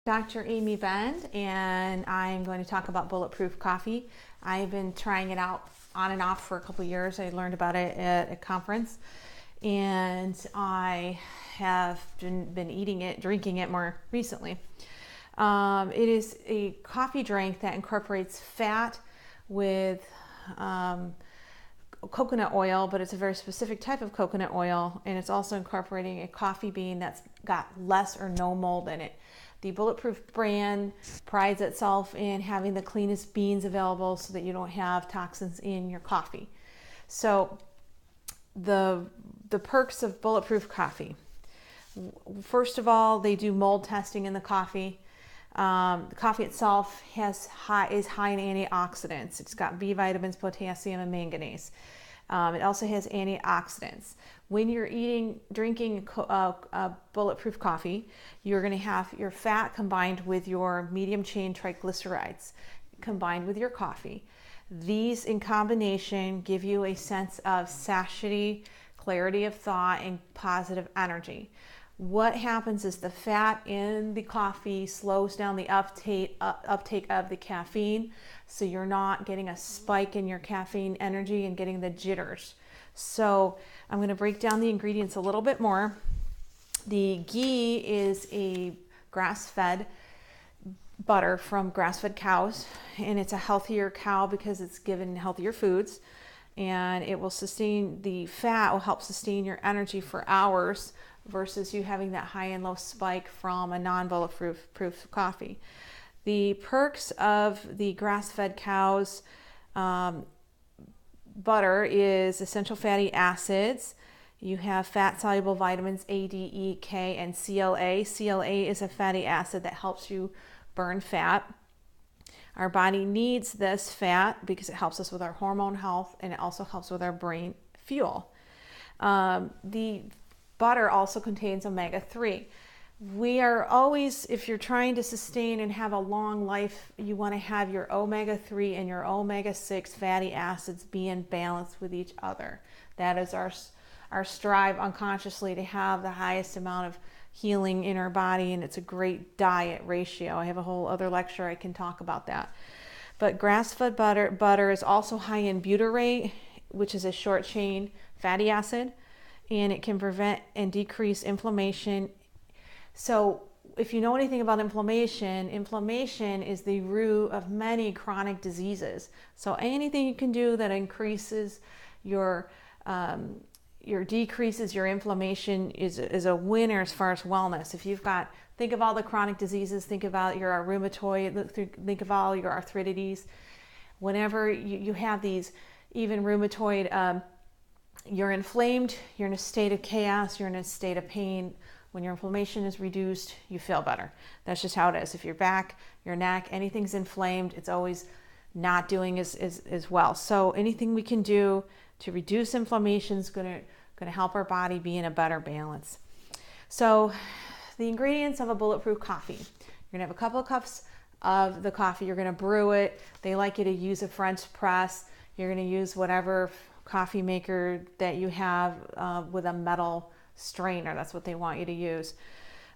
Dr. Amie Bend, and I'm going to talk about bulletproof coffee. I've been trying it out on and off for a couple of years. I learned about it at a conference, and I have been eating it, drinking it more recently. It is a coffee drink that incorporates fat with coconut oil, but it's a very specific type of coconut oil, and it's also incorporating a coffee bean that's got less or no mold in it. The Bulletproof brand prides itself in having the cleanest beans available so that you don't have toxins in your coffee. So the perks of Bulletproof coffee. First of all, they do mold testing in the coffee. The coffee itself is high in antioxidants. It's got B vitamins, potassium, and manganese. It also has antioxidants. When you're drinking bulletproof coffee, you're going to have your fat combined with your medium chain triglycerides combined with your coffee. These in combination give you a sense of satiety, clarity of thought, and positive energy. What happens is the fat in the coffee slows down the uptake of the caffeine, so you're not getting a spike in your caffeine energy and getting the jitters. So I'm going to break down the ingredients a little bit more. The ghee is a grass-fed butter from grass-fed cows, and it's a healthier cow because it's given healthier foods, and it will sustain, the fat will help sustain your energy for hours versus you having that high and low spike from a non-bulletproof coffee. The perks of the grass-fed cows butter is essential fatty acids. You have fat-soluble vitamins A, D, E, K, and CLA. CLA is a fatty acid that helps you burn fat. Our body needs this fat because it helps us with our hormone health, and it also helps with our brain fuel. The butter also contains omega-3. We are always, if you're trying to sustain and have a long life, you want to have your omega-3 and your omega-6 fatty acids be in balance with each other. That is our strive unconsciously to have the highest amount of healing in our body, and it's a great diet ratio. I have a whole other lecture I can talk about that. But grass-fed butter is also high in butyrate, which is a short chain fatty acid, and it can prevent and decrease inflammation. So if you know anything about inflammation is the root of many chronic diseases. So anything you can do that increases decreases your inflammation is a winner as far as wellness. If you've got, think of all the chronic diseases, think about your rheumatoid, think of all your arthritides. Whenever you have these, even rheumatoid, you're inflamed, you're in a state of chaos, you're in a state of pain. When your inflammation is reduced, you feel better. That's just how it is. If your back, your neck, anything's inflamed, it's always not doing as well. So anything we can do to reduce inflammation is going to help our body be in a better balance. So the ingredients of a bulletproof coffee. You're going to have a couple of cups of the coffee. You're going to brew it. They like you to use a French press. You're going to use whatever coffee maker that you have with a metal strainer. That's what they want you to use.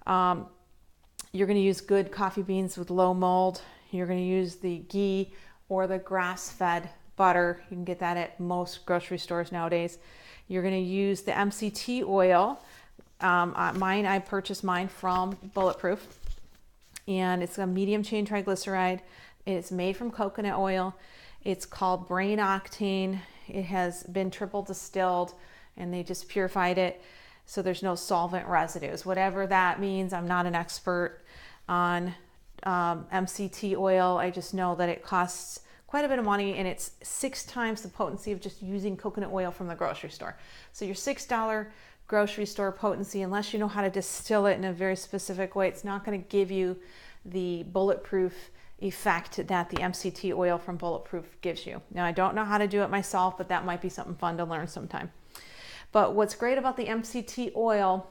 You're going to use good coffee beans with low mold. You're going to use the ghee or the grass-fed butter. You can get that at most grocery stores nowadays. You're going to use the MCT oil. I purchased mine from Bulletproof, and it's a medium chain triglyceride. It's made from coconut oil. It's called brain octane. It has been triple distilled, and they just purified it, so there's no solvent residues. Whatever that means, I'm not an expert on MCT oil. I just know that it costs quite a bit of money, and it's 6 times the potency of just using coconut oil from the grocery store. So your $6 grocery store potency, unless you know how to distill it in a very specific way, it's not going to give you the bulletproof effect that the MCT oil from Bulletproof gives you. Now, I don't know how to do it myself, but that might be something fun to learn sometime. But what's great about the MCT oil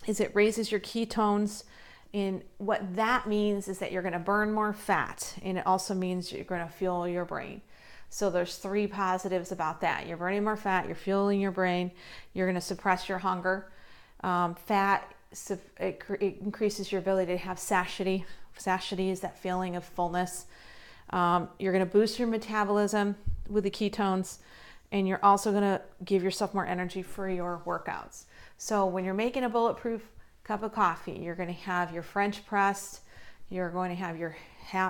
is it raises your ketones, and what that means is that you're going to burn more fat, and it also means you're going to fuel your brain. So there's 3 positives about that. You're burning more fat, you're fueling your brain, you're going to suppress your hunger. Fat, it increases your ability to have satiety. Satiety is that feeling of fullness. You're going to boost your metabolism with the ketones, and you're also going to give yourself more energy for your workouts. So when you're making a bulletproof cup of coffee, you're going to have your French pressed, you're going to have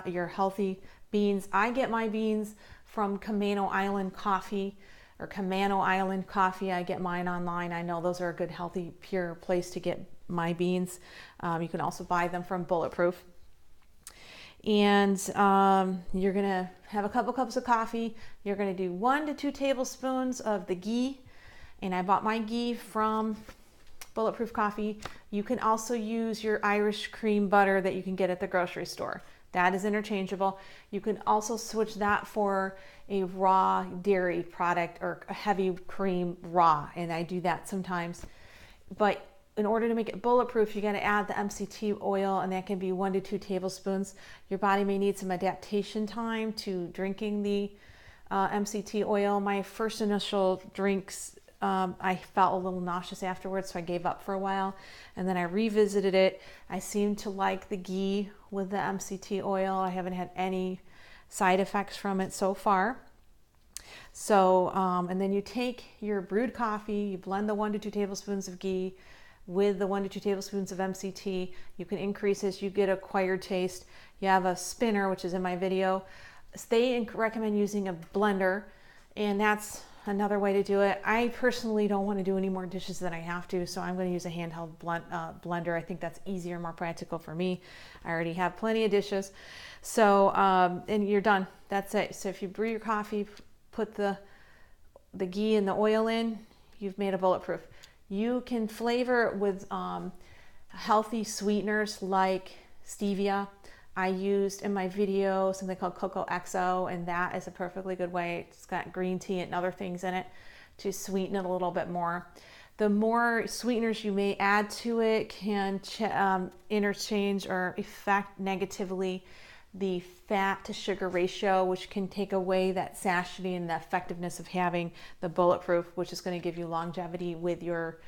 your healthy beans. I get my beans from Camano Island Coffee or Camano Island Coffee. I get mine online. I know those are a good, healthy, pure place to get my beans. You can also buy them from Bulletproof. And you're gonna have a couple cups of coffee. You're gonna do 1 to 2 tablespoons of the ghee. And I bought my ghee from Bulletproof Coffee. You can also use your Irish cream butter that you can get at the grocery store. That is interchangeable. You can also switch that for a raw dairy product or a heavy cream raw, and I do that sometimes. But in order to make it bulletproof, you got to add the MCT oil, and that can be 1 to 2 tablespoons. Your body may need some adaptation time to drinking the MCT oil. My first initial drinks, I felt a little nauseous afterwards, so I gave up for a while, and then I revisited it. I seem to like the ghee with the MCT oil. I haven't had any side effects from it so far. So, and then you take your brewed coffee, you blend the 1 to 2 tablespoons of ghee with the 1 to 2 tablespoons of MCT. You can increase as you get acquired taste. You have a spinner, which is in my video. They recommend using a blender, and that's another way to do it. I personally don't want to do any more dishes than I have to, so I'm going to use a handheld blender. I think that's easier, more practical for me. I already have plenty of dishes. So, and you're done. That's it. So if you brew your coffee, put the ghee and the oil in, you've made a bulletproof. You can flavor it with healthy sweeteners like stevia. I used in my video something called Cocoa XO, and that is a perfectly good way. It's got green tea and other things in it to sweeten it a little bit more. The more sweeteners you may add to it can interchange or affect negatively the fat to sugar ratio, which can take away that satiety and the effectiveness of having the bulletproof, which is going to give you longevity with your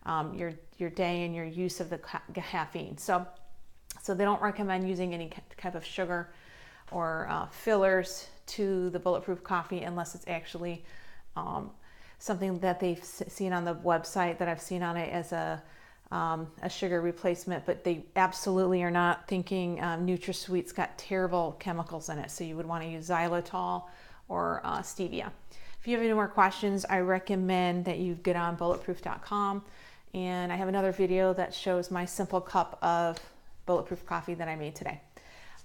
day and your use of the caffeine. So they don't recommend using any type of sugar or fillers to the bulletproof coffee unless it's actually something that they've seen on the website that I've seen on it as a sugar replacement. But they absolutely are not thinking NutraSweet's got terrible chemicals in it. So you would want to use xylitol or stevia. If you have any more questions, I recommend that you get on bulletproof.com. And I have another video that shows my simple cup of bulletproof coffee that I made today.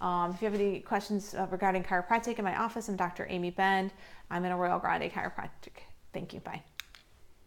If you have any questions regarding chiropractic in my office, I'm Dr. Amie Bend. I'm in Arroyo Grande Chiropractic. Thank you. Bye.